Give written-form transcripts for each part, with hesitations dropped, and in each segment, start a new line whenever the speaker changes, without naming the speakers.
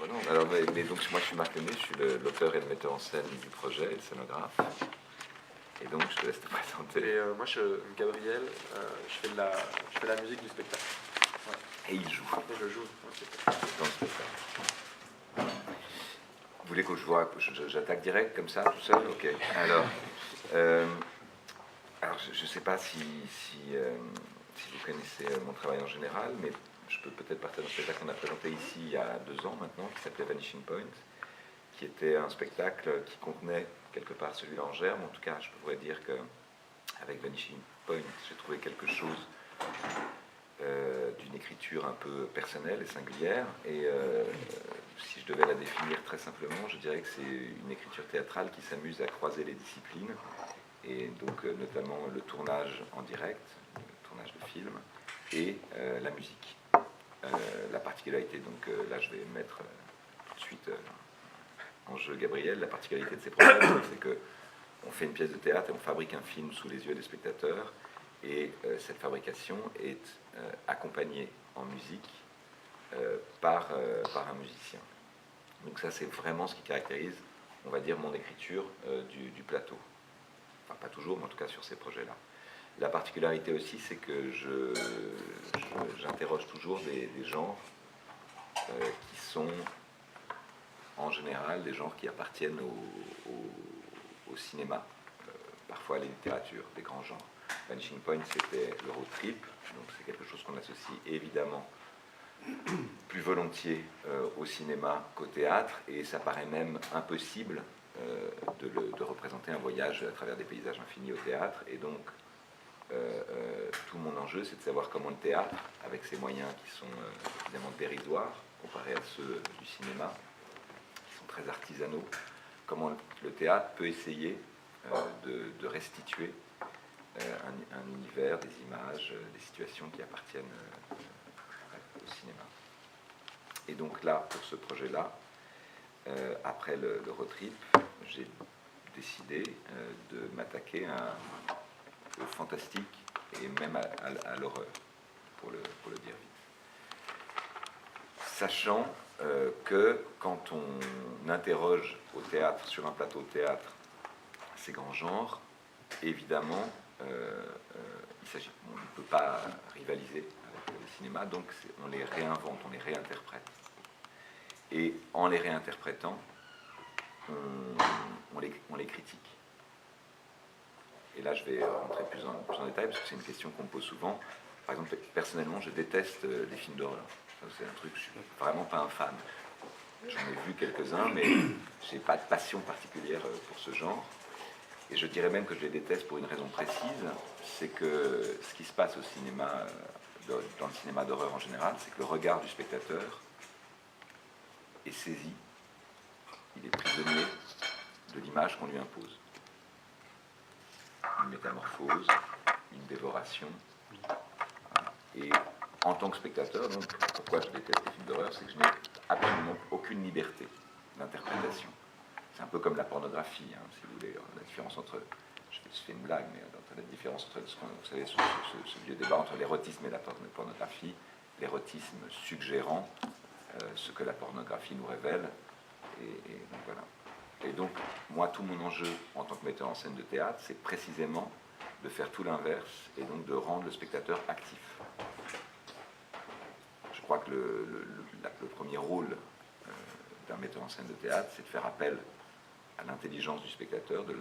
surprenant. Alors, mais donc, moi, je suis Marc Lemay, je suis l'auteur et le metteur en scène du projet, le scénographe. Et donc, je te laisse te présenter.
Et moi, je suis Gabriel, je fais la musique du spectacle. Ouais.
Et il joue.
Et je joue dans le spectacle.
Dans le spectacle. Vous voulez que je vois, j'attaque direct comme ça, tout seul? Ok. Alors je ne sais pas si vous connaissez mon travail en général, mais je peux peut-être partir d'un spectacle qu'on a présenté ici il y a 2 ans maintenant, qui s'appelait Vanishing Point, qui était un spectacle qui contenait quelque part celui-là en germe. En tout cas, je pourrais dire qu'avec Vanishing Point, j'ai trouvé quelque chose d'une écriture un peu personnelle et singulière. Et si je devais la définir très simplement, je dirais que c'est une écriture théâtrale qui s'amuse à croiser les disciplines, et donc notamment le tournage en direct, le tournage de film, et la musique. La particularité, donc là je vais mettre tout de suite en jeu Gabriel, la particularité de ces projets, c'est qu'on fait une pièce de théâtre et on fabrique un film sous les yeux des spectateurs, et cette fabrication est accompagnée en musique par un musicien. Donc ça, c'est vraiment ce qui caractérise, on va dire, mon écriture du plateau. Enfin, pas toujours, mais en tout cas sur ces projets-là. La particularité aussi, c'est que j'interroge toujours des genres qui sont, en général, des genres qui appartiennent au cinéma, parfois à la littérature, des grands genres. Vanishing Point, c'était le road trip, donc c'est quelque chose qu'on associe évidemment plus volontiers au cinéma qu'au théâtre, et ça paraît même impossible de représenter un voyage à travers des paysages infinis au théâtre. Et donc tout mon enjeu, c'est de savoir comment le théâtre, avec ses moyens qui sont évidemment dérisoires comparés à ceux du cinéma, qui sont très artisanaux, comment le théâtre peut essayer de restituer un univers, des images, des situations qui appartiennent au cinéma. Et donc là, pour ce projet-là, après le road trip, j'ai décidé de m'attaquer au fantastique et même à l'horreur, pour le dire vite. Sachant que quand on interroge au théâtre, sur un plateau de théâtre, ces grands genres, évidemment, on ne peut pas rivaliser avec le cinéma, donc on les réinvente, on les réinterprète. Et en les réinterprétant, on les critique. Et là, je vais rentrer plus en détail, parce que c'est une question qu'on me pose souvent. Par exemple, personnellement, je déteste les films d'horreur. C'est un truc, je ne suis vraiment pas un fan. J'en ai vu quelques-uns, mais je n'ai pas de passion particulière pour ce genre. Et je dirais même que je les déteste pour une raison précise, c'est que ce qui se passe au cinéma, dans le cinéma d'horreur en général, c'est que le regard du spectateur est saisi, il est prisonnier de l'image qu'on lui impose. Une métamorphose, une dévoration. Et en tant que spectateur, donc, pourquoi je déteste les films d'horreur, c'est que je n'ai absolument aucune liberté d'interprétation. C'est un peu comme la pornographie, hein, si vous voulez, la différence entre, je fais une blague, mais la différence entre, vous savez, ce vieux débat entre l'érotisme et la pornographie, l'érotisme suggérant ce que la pornographie nous révèle, et donc voilà. Et donc, moi, tout mon enjeu en tant que metteur en scène de théâtre, c'est précisément de faire tout l'inverse, et donc de rendre le spectateur actif. Je crois que le premier rôle d'un metteur en scène de théâtre, c'est de faire appel à l'intelligence du spectateur, de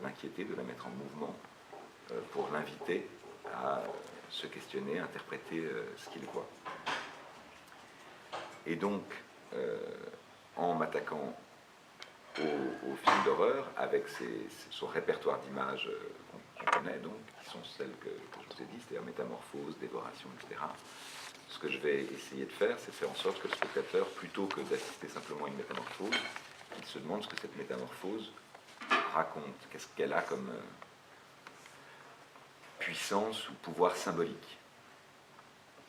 l'inquiéter, de la mettre en mouvement, pour l'inviter à se questionner, à interpréter ce qu'il voit. Et donc, en m'attaquant au film d'horreur, avec son répertoire d'images qu'on connaît, donc, qui sont celles que je vous ai dit, c'est-à-dire métamorphose, dévoration, etc. Ce que je vais essayer de faire, c'est de faire en sorte que le spectateur, plutôt que d'assister simplement à une métamorphose, il se demande ce que cette métamorphose raconte, qu'est-ce qu'elle a comme puissance ou pouvoir symbolique.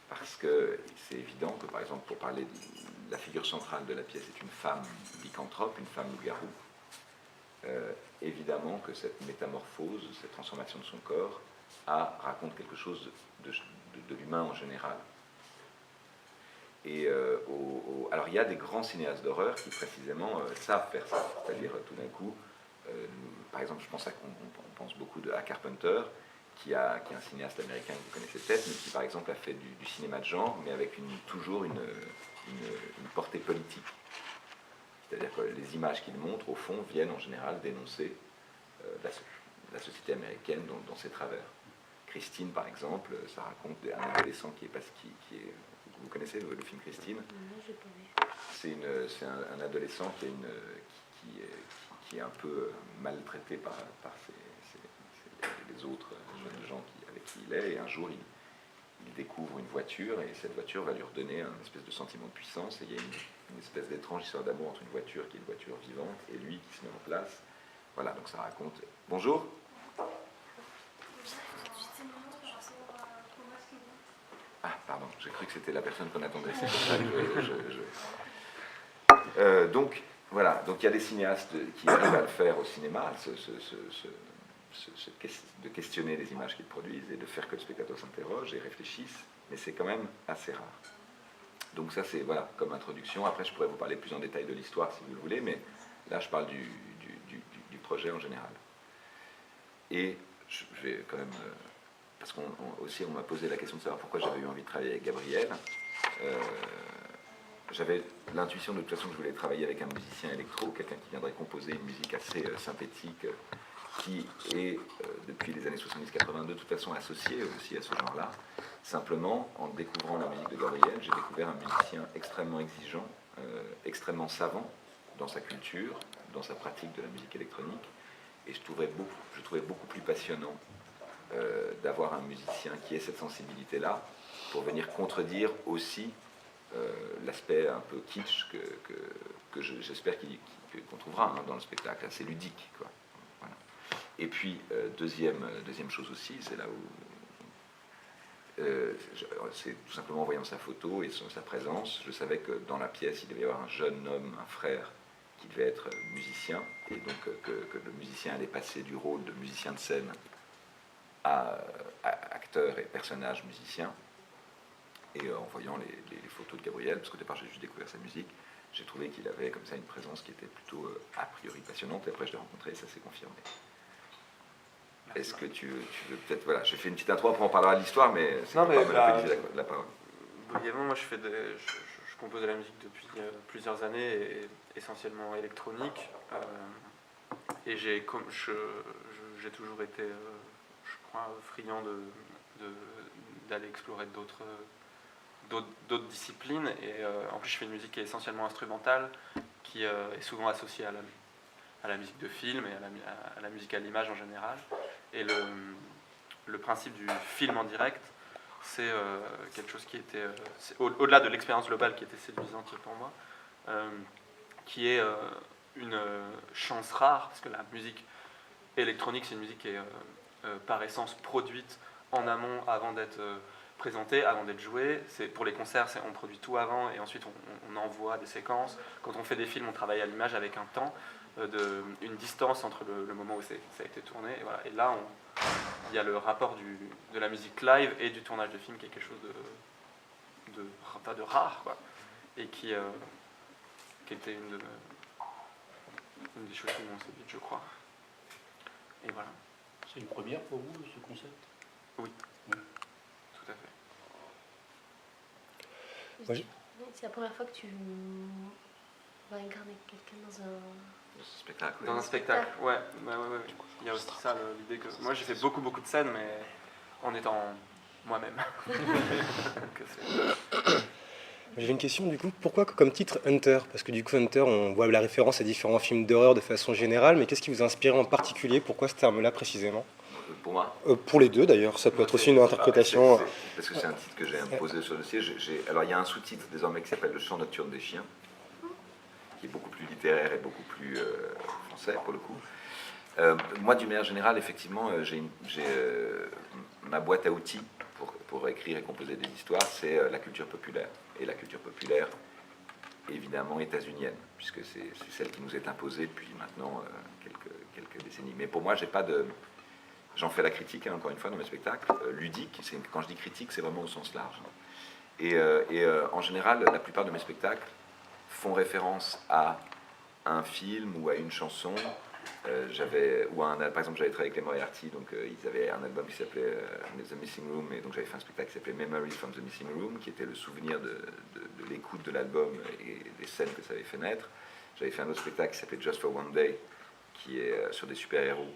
Parce que c'est évident que, par exemple, pour parler de la figure centrale de la pièce est une femme lycanthrope, une femme loup-garou, évidemment que cette métamorphose, cette transformation de son corps, raconte quelque chose de l'humain en général. Et alors il y a des grands cinéastes d'horreur qui précisément savent faire ça, c'est-à-dire tout d'un coup, par exemple, je pense on pense beaucoup à Carpenter, qui est un cinéaste américain que vous connaissez peut-être, mais qui par exemple a fait du cinéma de genre, mais avec toujours une portée politique. C'est-à-dire que les images qu'il montre, au fond, viennent en général dénoncer la société américaine dans ses travers. Christine, par exemple, ça raconte un adolescent qui est vous connaissez le film Christine?
Non, j'ai pas vu.
C'est un adolescent qui est un peu maltraité par les autres jeunes gens avec qui il est, et un jour il découvre une voiture, et cette voiture va lui redonner un espèce de sentiment de puissance, et il y a une espèce d'étrange histoire d'amour entre une voiture qui est une voiture vivante et lui qui se met en place. Voilà, donc ça raconte... Bonjour. Ah, pardon, j'ai cru que c'était la personne qu'on attendait. C'est pour ça que donc, voilà, donc il y a des cinéastes qui arrivent à le faire au cinéma, de questionner les images qu'ils produisent et de faire que le spectateur s'interroge et réfléchisse, mais c'est quand même assez rare. Donc ça, c'est voilà, comme introduction. Après, je pourrais vous parler plus en détail de l'histoire si vous le voulez, mais là, je parle du projet en général. Et je vais quand même... parce qu'on m'a posé la question de savoir pourquoi j'avais eu envie de travailler avec Gabriel. J'avais l'intuition de toute façon que je voulais travailler avec un musicien électro, quelqu'un qui viendrait composer une musique assez synthétique, qui est, depuis les années 70-80, de toute façon associé aussi à ce genre-là. Simplement, en découvrant la musique de Gabriel, j'ai découvert un musicien extrêmement exigeant, extrêmement savant dans sa culture, dans sa pratique de la musique électronique, et je trouvais beaucoup plus passionnant d'avoir un musicien qui ait cette sensibilité-là pour venir contredire aussi l'aspect un peu kitsch que j'espère qu'on trouvera dans le spectacle, assez ludique, quoi. Voilà. Et puis, deuxième chose aussi, c'est là où c'est tout simplement en voyant sa photo et sa présence, je savais que dans la pièce, il devait y avoir un jeune homme, un frère, qui devait être musicien, et donc que le musicien allait passer du rôle de musicien de scène à acteur et personnage musicien. Et en voyant les photos de Gabriel, parce qu'au départ j'ai juste découvert sa musique, j'ai trouvé qu'il avait comme ça une présence qui était plutôt a priori passionnante, et après je l'ai rencontré et ça s'est confirmé. Est-ce que tu veux peut-être... Voilà, j'ai fait une petite intro, après on parlera de l'histoire, mais c'est pas monopoliser la parole.
Brièvement, moi je compose de la musique depuis plusieurs années, et essentiellement électronique, et j'ai toujours été, je crois, friand d'aller explorer d'autres disciplines, et en plus je fais une musique qui est essentiellement instrumentale, qui est souvent associée à la musique de film et à la musique à l'image en général. Et le principe du film en direct, c'est quelque chose qui était, au-delà de l'expérience globale qui était séduisante pour moi, qui est une chance rare, parce que la musique électronique, c'est une musique qui est par essence produite en amont avant d'être présentée, avant d'être jouée. Pour les concerts, on produit tout avant et ensuite on envoie des séquences. Quand on fait des films, on travaille à l'image avec un temps, une distance entre le moment où ça a été tourné. Et, voilà. Et là, il y a le rapport de la musique live et du tournage de film qui est quelque chose de rare, quoi, et qui était une des choses qui m'ont séduit, je crois. Et voilà.
C'est une première pour vous, ce concept?
Oui.
Oui.
Tout à fait.
Oui. C'est la première fois que tu vas incarner quelqu'un dans un
spectacle.
Dans un spectacle, ouais. Il y a aussi ça, l'idée que... Moi, j'ai fait beaucoup de scènes, mais en étant moi-même.
J'ai une question du coup, pourquoi comme titre Hunter? Parce que du coup Hunter, on voit la référence à différents films d'horreur de façon générale, mais qu'est-ce qui vous a inspiré en particulier? Pourquoi ce terme-là précisément?
Pour moi,
pour les deux d'ailleurs, ça peut être aussi une interprétation.
Parce que c'est un titre que j'ai imposé sur le dossier. Alors il y a un sous-titre désormais qui s'appelle Le chant nocturne des chiens, qui est beaucoup plus littéraire et beaucoup plus français pour le coup. Moi, d'une manière générale, effectivement, j'ai ma boîte à outils pour écrire et composer des histoires, c'est la culture populaire. Et la culture populaire, évidemment, états-unienne, puisque c'est celle qui nous est imposée depuis maintenant quelques décennies. Mais pour moi, j'en fais la critique, encore une fois, dans mes spectacles. Ludique, quand je dis critique, c'est vraiment au sens large. En général, la plupart de mes spectacles font référence à un film ou à une chanson. Par exemple, j'avais travaillé avec les Moriarty, donc ils avaient un album qui s'appelait The Missing Room, et donc j'avais fait un spectacle qui s'appelait Memories from the Missing Room, qui était le souvenir de l'écoute de l'album et des scènes que ça avait fait naître. J'avais fait un autre spectacle qui s'appelait Just for One Day, qui est sur des super-héros.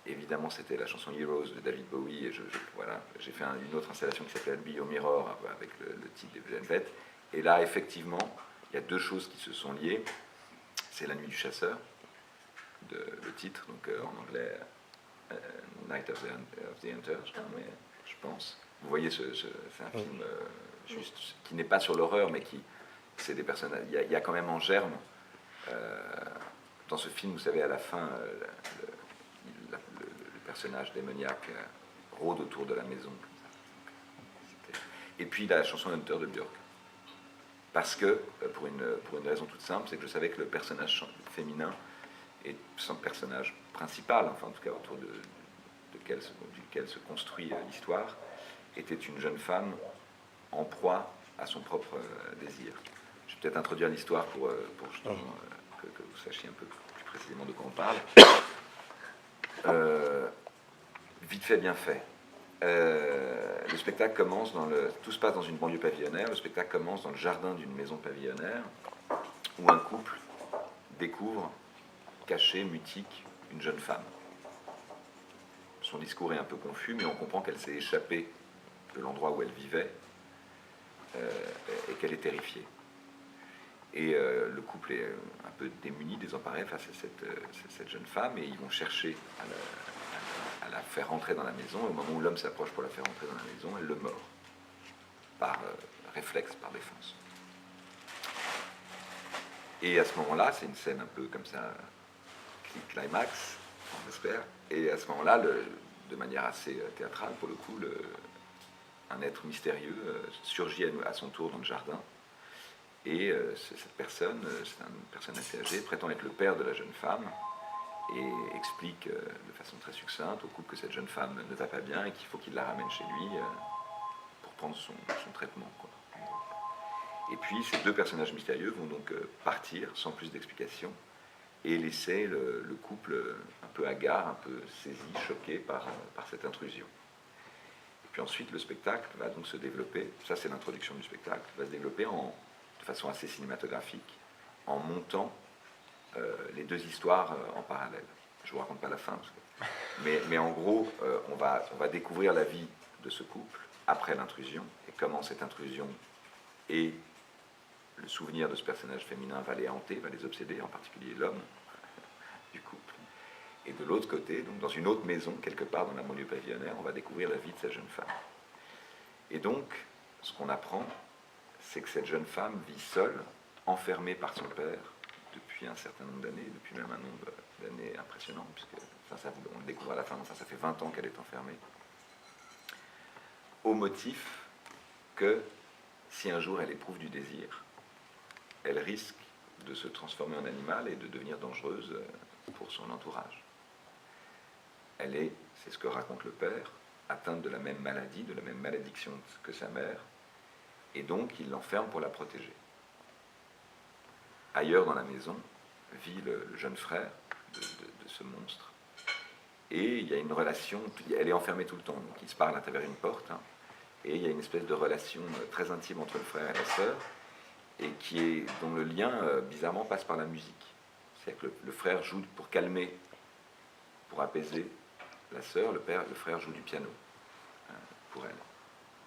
Évidemment, c'était la chanson Heroes de David Bowie, et voilà, j'ai fait une autre installation qui s'appelle Be Your Mirror, avec le titre des Velvet. Et là, effectivement, il y a deux choses qui se sont liées. C'est La Nuit du Chasseur, le titre, donc en anglais Night of the Hunter, je pense. Vous voyez, c'est un film juste qui n'est pas sur l'horreur, mais c'est des personnages. Il y a quand même en germe dans ce film, vous savez, à la fin, le personnage démoniaque rôde autour de la maison. Et puis la chanson Hunter de Björk. Parce que, pour une raison toute simple, c'est que je savais que le personnage féminin est son personnage principal, enfin en tout cas autour duquel se construit l'histoire, était une jeune femme en proie à son propre désir. Je vais peut-être introduire l'histoire pour justement, que vous sachiez un peu plus précisément de quoi on parle. Vite fait, bien fait. Le spectacle commence tout se passe dans une banlieue pavillonnaire. Le spectacle commence dans le jardin d'une maison pavillonnaire où un couple découvre, caché, mutique, une jeune femme. Son discours est un peu confus, mais on comprend qu'elle s'est échappée de l'endroit où elle vivait et qu'elle est terrifiée. Et le couple est un peu démuni, désemparé face à cette jeune femme, et ils vont chercher à la faire rentrer dans la maison. Et au moment où l'homme s'approche pour la faire rentrer dans la maison, elle le mord, par réflexe, par défense. Et à ce moment-là, c'est une scène un peu comme ça, climax, on espère. Et à ce moment-là, de manière assez théâtrale, pour le coup, un être mystérieux surgit à son tour dans le jardin. Et cette personne, c'est une personne assez âgée, prétend être le père de la jeune femme, et explique de façon très succincte au couple que cette jeune femme ne va pas bien et qu'il faut qu'il la ramène chez lui pour prendre son traitement, quoi. Et puis ces deux personnages mystérieux vont donc partir sans plus d'explication et laisser le couple un peu hagard, un peu saisi, choqué par cette intrusion. Et puis ensuite le spectacle va donc se développer, ça c'est l'introduction du spectacle, va se développer de façon assez cinématographique en montant les deux histoires en parallèle. Je ne vous raconte pas la fin, mais en gros, on va découvrir la vie de ce couple après l'intrusion, et comment cette intrusion et le souvenir de ce personnage féminin va les hanter, va les obséder, en particulier l'homme du couple. Et de l'autre côté, donc dans une autre maison, quelque part dans la banlieue pavillonnaire, on va découvrir la vie de cette jeune femme. Et donc, ce qu'on apprend, c'est que cette jeune femme vit seule, enfermée par son père, depuis un certain nombre d'années, depuis même un nombre d'années impressionnant, puisque on le découvre à la fin, enfin, ça fait 20 ans qu'elle est enfermée, au motif que si un jour elle éprouve du désir, elle risque de se transformer en animal et de devenir dangereuse pour son entourage. Elle est, c'est ce que raconte le père, atteinte de la même maladie, de la même malédiction que sa mère, et donc il l'enferme pour la protéger. Ailleurs dans la maison vit le jeune frère de ce monstre. Et il y a une relation, elle est enfermée tout le temps, donc ils se parlent à travers une porte, et il y a une espèce de relation très intime entre le frère et la sœur, et dont le lien, bizarrement, passe par la musique. C'est-à-dire que le frère joue pour calmer, pour apaiser la sœur, le frère joue du piano pour elle.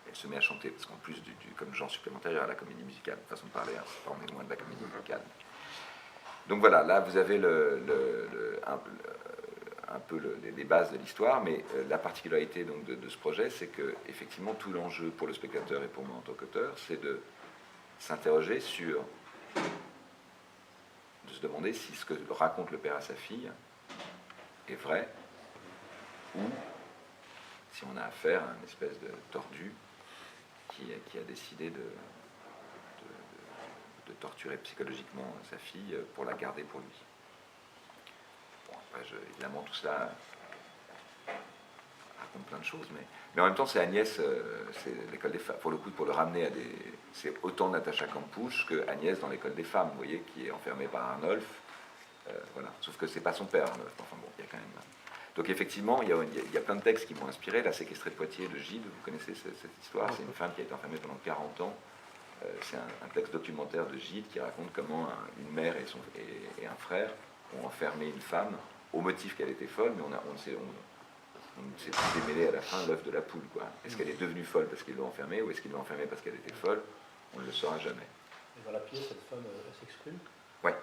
Elle se met à chanter, parce qu'en plus, comme genre supplémentaire, il y a la comédie musicale, façon de parler, c'est pas on est loin de la comédie musicale. Donc voilà, là vous avez un peu les bases de l'histoire, mais la particularité donc, de ce projet, c'est que effectivement tout l'enjeu pour le spectateur et pour moi en tant qu'auteur, c'est de s'interroger sur, de se demander si ce que raconte le père à sa fille est vrai, ou si on a affaire à une espèce de tordu qui a décidé de torturer psychologiquement sa fille pour la garder pour lui. Bon, après, évidemment, tout cela raconte plein de choses, mais en même temps, c'est Agnès, c'est l'école des femmes. Pour le coup, pour le ramener à des... C'est autant Natacha Campouche que Agnès dans l'école des femmes, vous voyez, qui est enfermée par Arnolphe. Voilà. Sauf que c'est pas son père, Arnolphe. Enfin bon, il y a quand même... Donc effectivement, il y a plein de textes qui m'ont inspiré. La séquestrée de Poitiers de Gide, vous connaissez cette histoire, c'est une femme qui a été enfermée pendant 40 ans. C'est un texte documentaire de Gide qui raconte comment une mère et un frère ont enfermé une femme au motif qu'elle était folle, mais on ne s'est plus démêlé à la fin l'œuf de la poule, quoi. Est-ce qu'elle est devenue folle parce qu'ils l'ont enfermée, ou est-ce qu'ils l'ont enfermée parce qu'elle était folle? On ne le saura jamais.
Et dans la pièce, cette femme, elle s'exprime?
Ouais.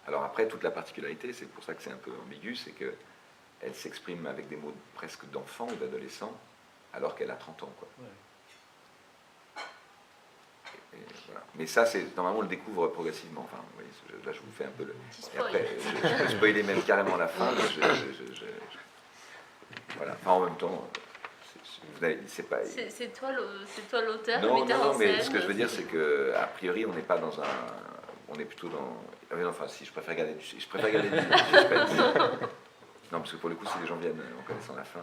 Alors après, toute la particularité, c'est pour ça que c'est un peu ambigu, c'est qu'elle s'exprime avec des mots presque d'enfant ou d'adolescent, alors qu'elle a 30 ans, quoi.
Ouais.
Et voilà. Mais ça, normalement, on le découvre progressivement. Enfin, vous voyez, là, je vous fais un peu le... Et après, je peux spoiler même carrément la fin, mais voilà. Enfin, en même temps, c'est pas...
C'est toi l'auteur, le
Non,
metteur
non,
en
mais
scène.
ce que je veux dire, c'est qu'a priori, on n'est pas dans un... On est plutôt dans... Enfin, si, je préfère garder du suspense. Non, parce que pour le coup, si les gens viennent en connaissant la fin...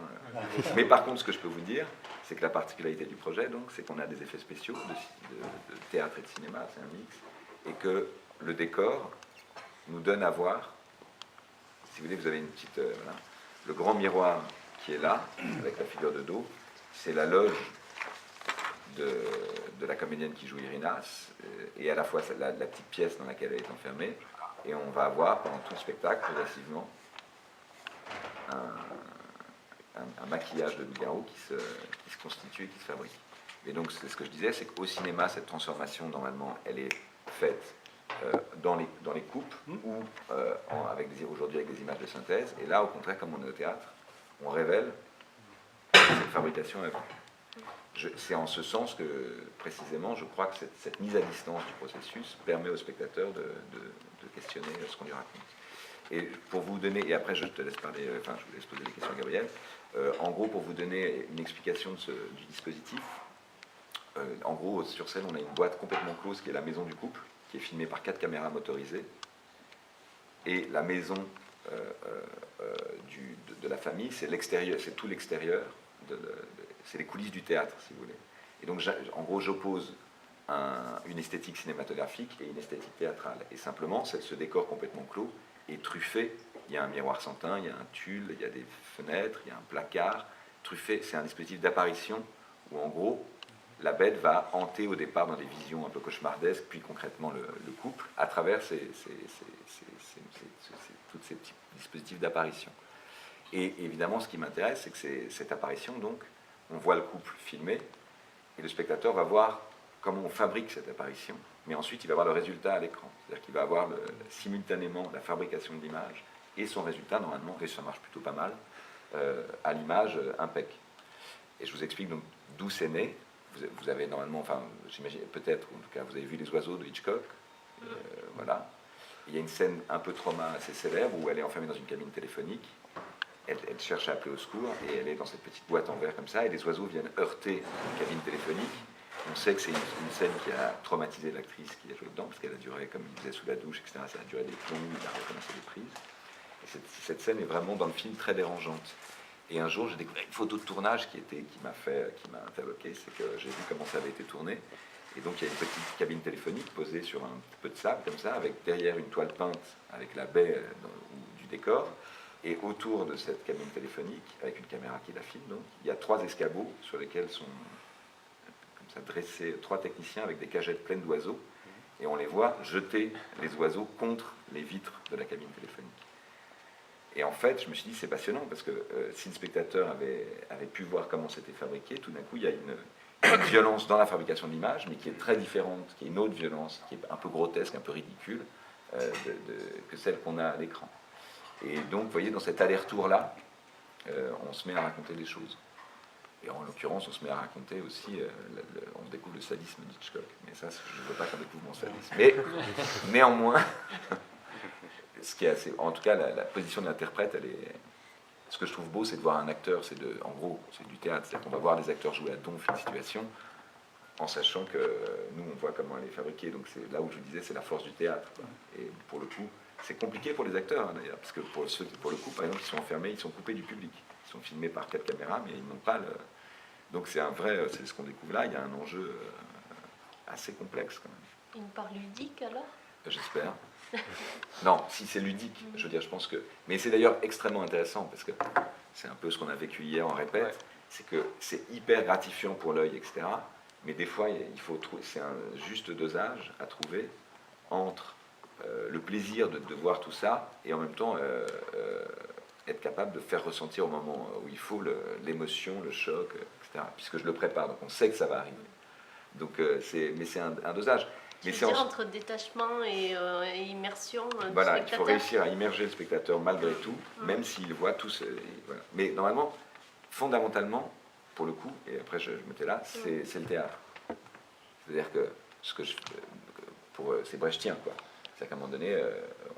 Mais par contre, ce que je peux vous dire, c'est que la particularité du projet, donc, c'est qu'on a des effets spéciaux de théâtre et de cinéma, c'est un mix, et que le décor nous donne à voir, si vous voulez, vous avez une petite... voilà, le grand miroir qui est là, avec la figure de dos, c'est la loge de la comédienne qui joue Irinas, et à la fois la petite pièce dans laquelle elle est enfermée, et on va avoir pendant tout le spectacle, progressivement, un maquillage de loup-garou qui se constitue et qui se fabrique. Et donc, c'est ce que je disais, c'est qu'au cinéma, cette transformation, normalement, elle est faite dans les coupes, ou aujourd'hui avec des images de synthèse, et là, au contraire, comme on est au théâtre, on révèle cette fabrication avant. C'est en ce sens que, précisément, je crois que cette mise à distance du processus permet au spectateur de questionner ce qu'on lui raconte. Et pour vous donner, et après je te laisse parler, enfin je vous laisse poser des questions à Gabriel, en gros, pour vous donner une explication du dispositif, en gros, sur scène, on a une boîte complètement close qui est la maison du couple, qui est filmée par 4 caméras motorisées, et la maison de la famille, c'est l'extérieur, c'est tout l'extérieur, c'est les coulisses du théâtre, si vous voulez. Et donc, en gros, j'oppose une esthétique cinématographique et une esthétique théâtrale. Et simplement, ce décor complètement clos est truffé. Il y a un miroir sans teint, il y a un tulle, il y a des fenêtres, il y a un placard. Truffé, c'est un dispositif d'apparition où, en gros, la bête va hanter au départ dans des visions un peu cauchemardesques, puis concrètement le couple, à travers tous ces petits dispositifs d'apparition. Et évidemment, ce qui m'intéresse, c'est que cette apparition, donc, on voit le couple filmé, et le spectateur va voir comment on fabrique cette apparition, mais ensuite il va voir le résultat à l'écran. C'est-à-dire qu'il va avoir simultanément la fabrication de l'image et son résultat, normalement, et ça marche plutôt pas mal, à l'image impec. Et je vous explique donc d'où c'est né. Vous avez normalement, enfin, j'imagine, peut-être, en tout cas, vous avez vu Les Oiseaux de Hitchcock, voilà. Il y a une scène un peu trauma assez célèbre où elle est enfermée dans une cabine téléphonique. Elle cherche à appeler au secours et elle est dans cette petite boîte en verre comme ça et les oiseaux viennent heurter une cabine téléphonique. On sait que c'est une scène qui a traumatisé l'actrice qui a joué dedans parce qu'elle a duré, comme il disait, sous la douche, etc. Ça a duré des plombs, il a recommencé des prises. Et cette scène est vraiment dans le film très dérangeante. Et un jour, j'ai découvert une photo de tournage qui m'a interloqué, c'est que j'ai vu comment ça avait été tourné. Et donc il y a une petite cabine téléphonique posée sur un peu de sable comme ça, avec derrière une toile peinte avec la baie du décor. Et autour de cette cabine téléphonique, avec une caméra qui la filme, donc, il y a 3 escabeaux sur lesquels sont comme ça, dressés 3 techniciens avec des cagettes pleines d'oiseaux. Et on les voit jeter les oiseaux contre les vitres de la cabine téléphonique. Et en fait, je me suis dit, c'est passionnant, parce que si le spectateur avait pu voir comment c'était fabriqué, tout d'un coup, il y a une violence dans la fabrication de l'image, mais qui est très différente, qui est une autre violence, qui est un peu grotesque, un peu ridicule, que celle qu'on a à l'écran. Et donc, vous voyez, dans cet aller-retour-là, on se met à raconter des choses. Et en l'occurrence, on se met à raconter aussi, on découvre le sadisme d'Hitchcock. Mais ça, je ne veux pas qu'on découvre mon sadisme. Mais néanmoins, ce qui est assez, en tout cas, la position de l'interprète, elle est... Ce que je trouve beau, c'est de voir un acteur, en gros, c'est du théâtre. C'est-à-dire qu'on va voir des acteurs jouer à donf une situation, en sachant que nous, on voit comment elle est fabriquée. Donc c'est là où je vous disais, c'est la force du théâtre, quoi. Et pour le coup, c'est compliqué pour les acteurs, hein, d'ailleurs, parce que pour le coup, par exemple, ils sont enfermés, ils sont coupés du public. Ils sont filmés par 4 caméras, mais ils n'ont pas le... Donc c'est c'est ce qu'on découvre là, il y a un enjeu assez complexe quand même.
Une part ludique alors?
J'espère. Non, si c'est ludique, je veux dire, je pense que... Mais c'est d'ailleurs extrêmement intéressant, parce que c'est un peu ce qu'on a vécu hier en répète,
Ouais.
c'est que c'est hyper gratifiant pour l'œil, etc. Mais des fois, il faut trouver... C'est un juste dosage à trouver entre le plaisir de voir tout ça, et en même temps être capable de faire ressentir au moment où il faut l'émotion, le choc, etc. Puisque je le prépare, donc on sait que ça va arriver. Donc, mais c'est un dosage.
Tu
Mais
veux
c'est
dire entre détachement et immersion du
voilà, il
spectateur?
faut réussir à immerger le spectateur malgré tout, même s'il voit tout ce... Voilà. Mais normalement, fondamentalement, pour le coup, et après je m'étais là, c'est le théâtre. C'est-à-dire que ce que c'est brechtien, quoi. C'est-à-dire qu'à un moment donné,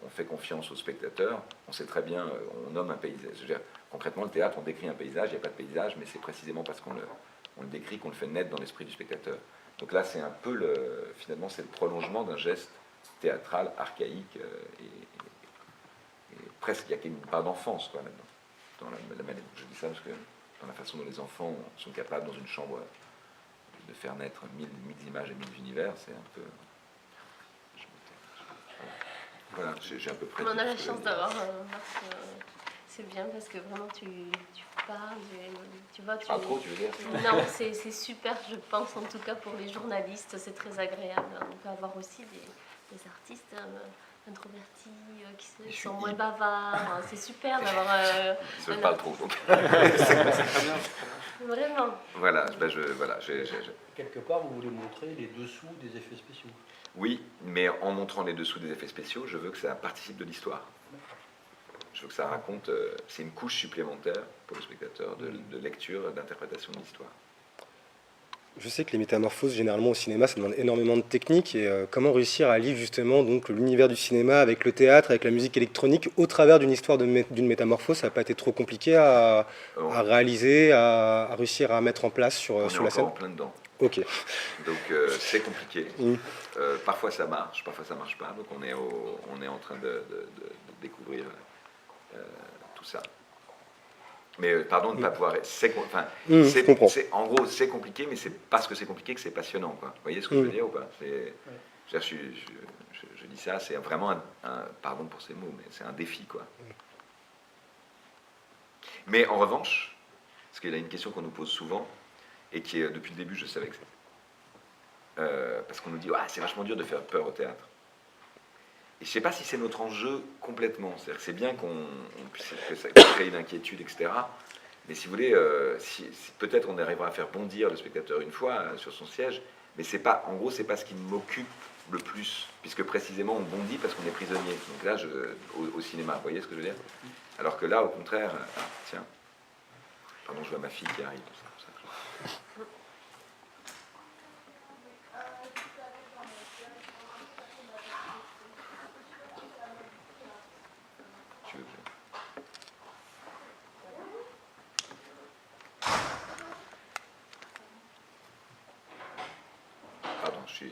on fait confiance au spectateur, on sait très bien, on nomme un paysage. Je veux dire, concrètement, le théâtre, on décrit un paysage, il n'y a pas de paysage, mais c'est précisément parce qu'on le décrit qu'on le fait naître dans l'esprit du spectateur. Donc là, c'est un peu finalement, c'est le prolongement d'un geste théâtral, archaïque, et presque, il y a une part d'enfance, quoi, là-dedans. Dans la manière dont je dis ça, parce que dans la façon dont les enfants sont capables, dans une chambre, de faire naître mille images et 1000 univers, c'est un peu... Voilà, j'ai un peu près...
On a la chance d'avoir Marc, c'est bien parce que vraiment tu parles, tu vois...
Pas trop, tu veux dire?
Non, c'est super, je pense, en tout cas pour les journalistes, c'est très agréable. On peut avoir aussi des artistes introvertis qui sont moins bavards. C'est super d'avoir...
Ils ne parlent trop, donc...
C'est très bien.
Vraiment.
Voilà,
Quelque part, vous voulez montrer les dessous des effets spéciaux.
Oui, mais en montrant les dessous des effets spéciaux, je veux que ça participe de l'histoire. Je veux que ça raconte... c'est une couche supplémentaire pour le spectateur de lecture, d'interprétation de l'histoire.
Je sais que les métamorphoses, généralement au cinéma, ça demande énormément de technique. Et comment réussir à lier justement donc, l'univers du cinéma avec le théâtre, avec la musique électronique, au travers d'une histoire d'une métamorphose, ça n'a pas été trop compliqué à réaliser, à réussir à mettre en place sur
On est
la
encore
scène?
en plein dedans.
Ok.
Donc c'est compliqué.
Mm.
Parfois ça marche, parfois ça marche pas. Donc on est en train de découvrir tout ça. Mais pardon de ne pas pouvoir...
Je comprends.
En gros, c'est compliqué, mais c'est parce que c'est compliqué que c'est passionnant, quoi. Vous voyez ce que je veux dire ou pas? Je dis ça, c'est vraiment pardon pour ces mots, mais c'est un défi, quoi. Mais en revanche, parce qu'il y a une question qu'on nous pose souvent, et qui est, depuis le début, je savais que c'est... parce qu'on nous dit, c'est vachement dur de faire peur au théâtre. Et je ne sais pas si c'est notre enjeu complètement. C'est-à-dire que c'est bien que ça crée une inquiétude, etc. Mais si vous voulez, si peut-être on arrivera à faire bondir le spectateur une fois sur son siège, mais c'est pas, en gros, c'est pas ce qui m'occupe le plus, puisque précisément on bondit parce qu'on est prisonnier. Donc là, au cinéma, vous voyez ce que je veux dire? Alors que là, au contraire, tiens, pardon, je vois ma fille qui arrive. C'est pour ça que tu veux que Pardon, j'ai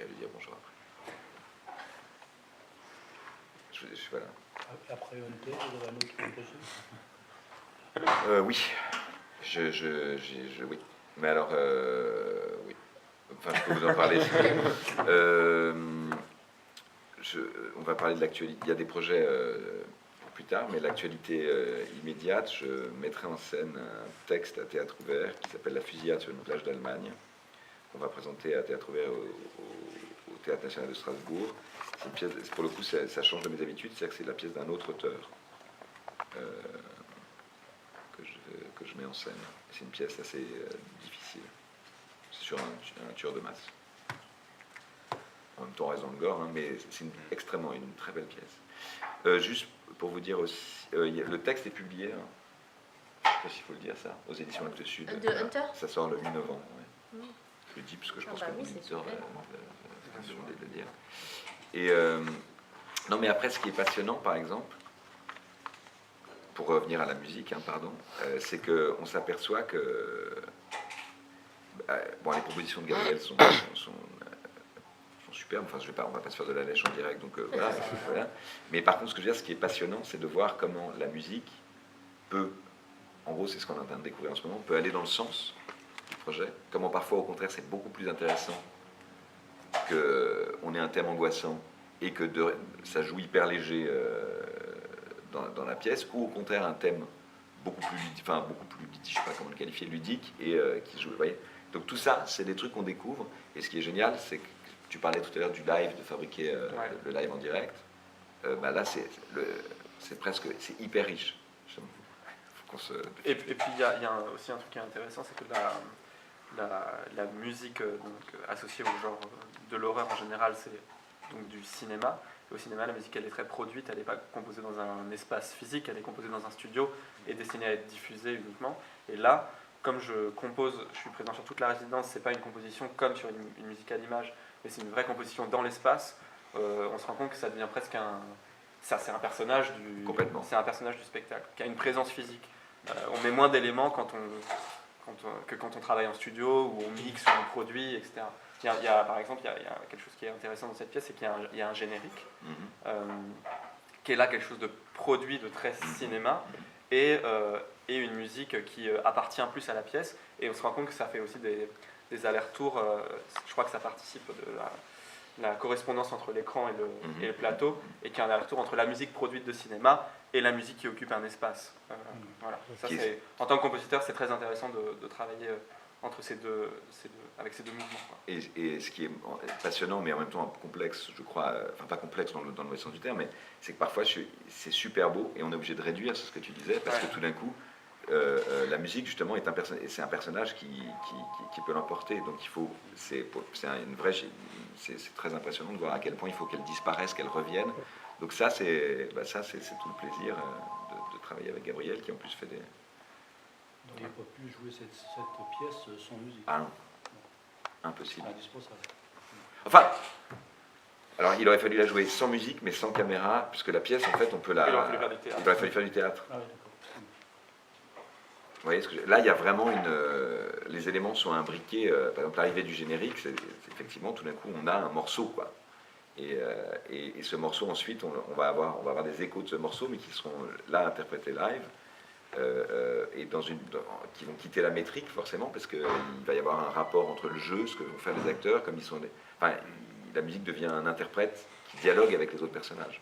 à lui dire bonjour après. Voilà.
Après Hunter, vous avez un autre projet?
Oui. Oui. Mais alors, oui. Enfin, je peux vous en parler. On va parler de l'actualité. Il y a des projets plus tard, mais l'actualité immédiate, je mettrai en scène un texte à théâtre ouvert qui s'appelle La fusillade sur une plage d'Allemagne, qu'on va présenter à théâtre ouvert au Théâtre National de Strasbourg. C'est une pièce, pour le coup, ça change de mes habitudes, c'est-à-dire que c'est la pièce d'un autre auteur que je mets en scène. C'est une pièce assez difficile. C'est sur un tueur de masse. En même temps, on reste dans le gore, mais c'est une très belle pièce. Juste pour vous dire aussi, le texte est publié, je ne sais pas s'il faut le dire ça, aux éditions Actes Sud.
De Hunter?
Ça sort le 8 novembre. Ouais.
Mm.
Je le dis parce que je pense
oui,
que les
c'est
éditeurs
super.
de le dire. Et non, mais après, ce qui est passionnant, par exemple, pour revenir à la musique, c'est qu'on s'aperçoit que les propositions de Gabriel sont superbes. Enfin, on va pas se faire de la lèche en direct, donc voilà. Mais par contre, ce que je veux dire, ce qui est passionnant, c'est de voir comment la musique peut, en gros c'est ce qu'on est en train de découvrir en ce moment, peut aller dans le sens du projet, comment parfois au contraire c'est beaucoup plus intéressant qu'on ait un thème angoissant et que ça joue hyper léger dans la pièce, ou au contraire un thème beaucoup plus ludique, je sais pas comment le qualifier, ludique, et qui joue, vous voyez. Donc tout ça, c'est des trucs qu'on découvre, et ce qui est génial, c'est que tu parlais tout à l'heure du live, de fabriquer le live en direct, là c'est hyper riche.
Et puis il y a aussi un truc qui est intéressant, c'est que la musique associée au genre de l'horreur en général, c'est donc du cinéma. Et au cinéma, la musique elle est très produite, elle n'est pas composée dans un espace physique, elle est composée dans un studio et destinée à être diffusée uniquement. Et là, comme je suis présent sur toute la résidence, c'est pas une composition comme sur une musique à l'image, mais c'est une vraie composition dans l'espace. On se rend compte que ça devient presque c'est un personnage c'est un personnage du spectacle qui a une présence physique. On met moins d'éléments quand on travaille en studio, où on mixe, où on produit, etc. Par exemple, il y a quelque chose qui est intéressant dans cette pièce, c'est qu'il y a un générique, qui est là quelque chose de produit, de très cinéma, et une musique qui appartient plus à la pièce. Et on se rend compte que ça fait aussi des allers-retours. Je crois que ça participe de la correspondance entre l'écran et le plateau, et qu'il y a un aller-retour entre la musique produite de cinéma et la musique qui occupe un espace. Voilà. Ça, en tant que compositeur, c'est très intéressant de travailler entre avec ces deux mouvements, quoi.
Et ce qui est passionnant, mais en même temps complexe, je crois, enfin pas complexe dans le mauvais sens du terme, mais c'est que parfois c'est super beau et on est obligé de réduire, c'est ce que tu disais, parce que tout d'un coup, la musique justement c'est un personnage qui peut l'emporter. Donc c'est très impressionnant de voir à quel point il faut qu'elle disparaisse, qu'elle revienne. Donc ça c'est tout le plaisir de travailler avec Gabriel, qui en plus fait des...
Donc il n'a pas pu jouer cette pièce sans musique.
Ah non, impossible.
Indispensable.
Enfin, alors il aurait fallu la jouer sans musique, mais sans caméra, puisque la pièce, en fait, on peut la...
Il aurait fallu faire du théâtre.
Il aurait fallu faire du théâtre.
Ah oui, d'accord.
Vous voyez, là, il y a vraiment les éléments sont imbriqués. Par exemple, l'arrivée du générique, c'est effectivement, tout d'un coup, on a un morceau, quoi. Et ce morceau, ensuite, on va avoir des échos de ce morceau, mais qui seront là interprétés live. Et qui vont quitter la métrique forcément, parce qu'il va y avoir un rapport entre le jeu, ce que vont faire les acteurs, comme ils sont enfin, la musique devient un interprète qui dialogue avec les autres personnages.